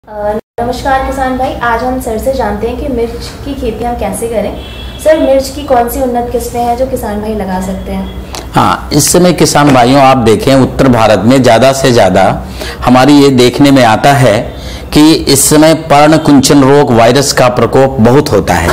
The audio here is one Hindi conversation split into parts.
नमस्कार किसान भाई, आज हम सर से जानते हैं कि मिर्च की खेती हम कैसे करें। सर, मिर्च की कौन सी उन्नत किस्में हैं जो किसान भाई लगा सकते हैं? हाँ, इस समय किसान भाइयों आप देखें उत्तर भारत में ज़्यादा से ज़्यादा हमारी ये देखने में आता है कि इस समय पर्णकुंचन रोग वायरस का प्रकोप बहुत होता है।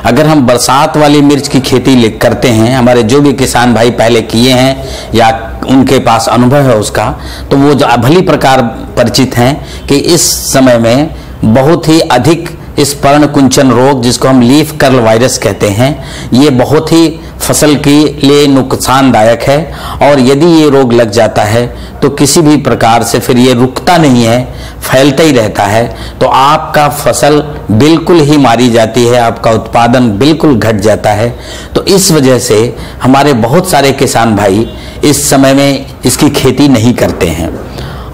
अगर हम बरसात वाली मिर्च की खेती करते हैं, हमारे जो भी किसान भाई पहले किए हैं या उनके पास अनुभव है उसका, तो वो भली प्रकार परिचित हैं कि इस समय में बहुत ही अधिक इस पर्णकुंचन रोग, जिसको हम लीफ कर्ल वायरस कहते हैं, ये बहुत ही फसल के लिए नुकसानदायक है। और यदि ये रोग लग जाता है तो किसी भी प्रकार से फिर ये रुकता नहीं है, फैलता ही रहता है। तो आपका फसल बिल्कुल ही मारी जाती है, आपका उत्पादन बिल्कुल घट जाता है। तो इस वजह से हमारे बहुत सारे किसान भाई इस समय में इसकी खेती नहीं करते हैं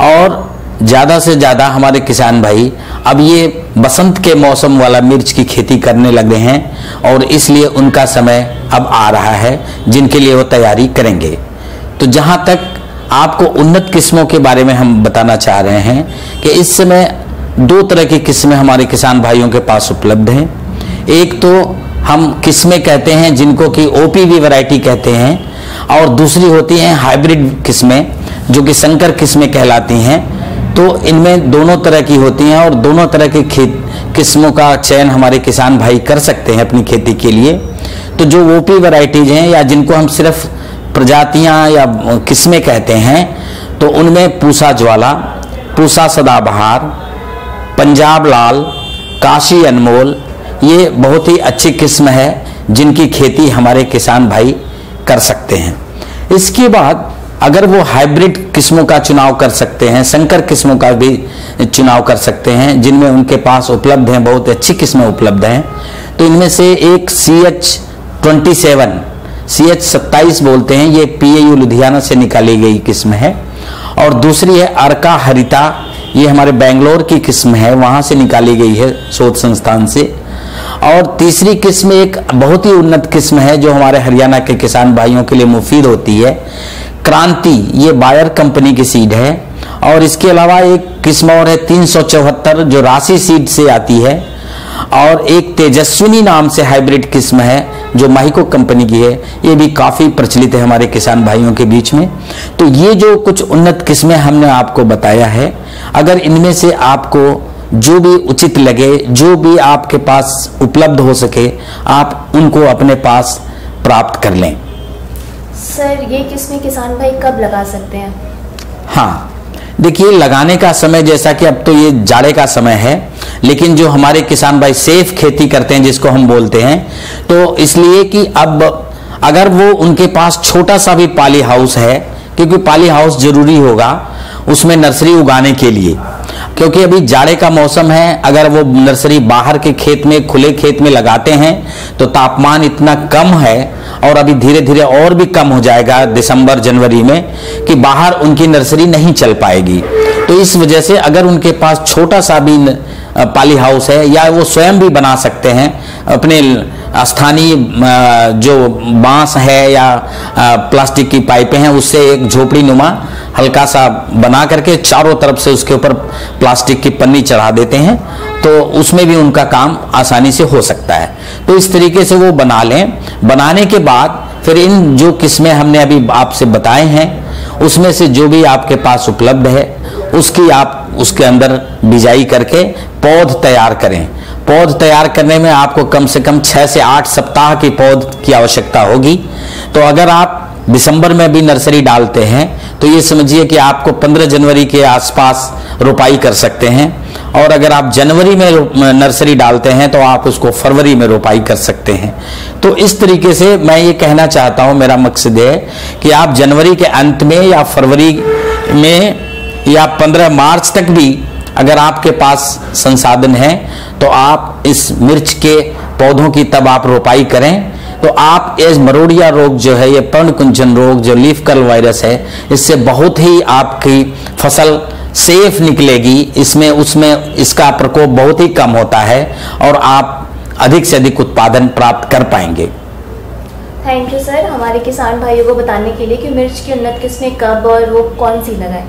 और ज़्यादा से ज़्यादा हमारे किसान भाई अब ये बसंत के मौसम वाला मिर्च की खेती करने लगे हैं और इसलिए उनका समय अब आ रहा है जिनके लिए वो तैयारी करेंगे। तो जहाँ तक आपको उन्नत किस्मों के बारे में हम बताना चाह रहे हैं कि इस समय दो तरह की किस्में हमारे किसान भाइयों के पास उपलब्ध हैं। एक तो हम किस्में कहते हैं जिनको कि ओपीवी वैरायटी कहते हैं, और दूसरी होती हैं हाइब्रिड किस्में जो कि संकर किस्में कहलाती हैं। तो इनमें दोनों तरह की होती हैं और दोनों तरह की किस्मों का चयन हमारे किसान भाई कर सकते हैं अपनी खेती के लिए। तो जो ओपी वैरायटीज हैं या जिनको हम सिर्फ प्रजातियां या किस्में कहते हैं, तो उनमें पूसा ज्वाला, पूसा सदाबहार, पंजाब लाल, काशी अनमोल, ये बहुत ही अच्छी किस्म है जिनकी खेती हमारे किसान भाई कर सकते हैं। इसके बाद अगर वो हाइब्रिड किस्मों का चुनाव कर सकते हैं, संकर किस्मों का भी चुनाव कर सकते हैं जिनमें उनके पास उपलब्ध हैं, बहुत अच्छी किस्में उपलब्ध हैं। तो इनमें से एक CH27 बोलते हैं, ये PAU लुधियाना से निकाली गई किस्म है। और दूसरी है अर्का हरिता, ये हमारे बेंगलोर की किस्म है, वहां से निकाली गई है शोध संस्थान से। और तीसरी किस्म एक बहुत ही उन्नत किस्म है जो हमारे हरियाणा के किसान भाइयों के लिए मुफीद होती है, क्रांति, ये बायर कंपनी की सीड है। और इसके अलावा एक किस्म और है 374 जो राशि सीड से आती है, और एक तेजस्विनी नाम से हाइब्रिड किस्म है जो माहिको कंपनी की है, ये भी काफी प्रचलित है हमारे किसान भाइयों के बीच में। तो ये जो कुछ उन्नत किस्में हमने आपको बताया है, अगर इनमें से आपको जो भी उचित लगे, जो भी आपके पास उपलब्ध हो सके, आप उनको अपने पास प्राप्त कर लें। सर, ये किस्में किसान भाई कब लगा सकते हैं? हाँ, देखिए लगाने का समय, जैसा कि अब तो ये जाड़े का समय है, लेकिन जो हमारे किसान भाई सेफ खेती करते हैं जिसको हम बोलते हैं, तो इसलिए कि अब अगर वो उनके पास छोटा सा भी पाली हाउस है, क्योंकि पाली हाउस जरूरी होगा उसमें नर्सरी उगाने के लिए, क्योंकि अभी जाड़े का मौसम है। अगर वो नर्सरी बाहर के खेत में, खुले खेत में लगाते हैं तो तापमान इतना कम है, और अभी धीरे धीरे और भी कम हो जाएगा दिसंबर जनवरी में, कि बाहर उनकी नर्सरी नहीं चल पाएगी। तो इस वजह से अगर उनके पास छोटा सा भी पाली हाउस है, या वो स्वयं भी बना सकते हैं अपने स्थानीय जो बांस है या प्लास्टिक की पाइपें हैं उससे एक झोपड़ी नुमा हल्का सा बना करके चारों तरफ से उसके ऊपर प्लास्टिक की पन्नी चढ़ा देते हैं, तो उसमें भी उनका काम आसानी से हो सकता है। तो इस तरीके से वो बना लें। बनाने के बाद फिर इन जो किस्में हमने अभी आपसे बताए हैं उसमें से जो भी आपके पास उपलब्ध है उसकी आप उसके अंदर बिजाई करके पौध तैयार करें। पौध तैयार करने में आपको कम से कम 6 से 8 सप्ताह की पौध की आवश्यकता होगी। तो अगर आप दिसंबर में भी नर्सरी डालते हैं तो ये समझिए कि आपको 15 जनवरी के आसपास रोपाई कर सकते हैं, और अगर आप जनवरी में नर्सरी डालते हैं तो आप उसको फरवरी में रोपाई कर सकते हैं। तो इस तरीके से मैं ये कहना चाहता हूँ, मेरा मकसद है कि आप जनवरी के अंत में या फरवरी में या 15 मार्च तक भी अगर आपके पास संसाधन है तो आप इस मिर्च के पौधों की तब आप रोपाई करें। तो आप इस मरोड़िया रोग जो है, ये पर्णकुंचन रोग जो लीफ कर्ल वायरस है, इससे बहुत ही आपकी फसल सेफ निकलेगी। उसमें इसका प्रकोप बहुत ही कम होता है और आप अधिक से अधिक उत्पादन प्राप्त कर पाएंगे। थैंक यू सर, हमारे किसान भाइयों को बताने के लिए कि मिर्च की उन्नत किस्में कब और वो कौन सी लगाएं।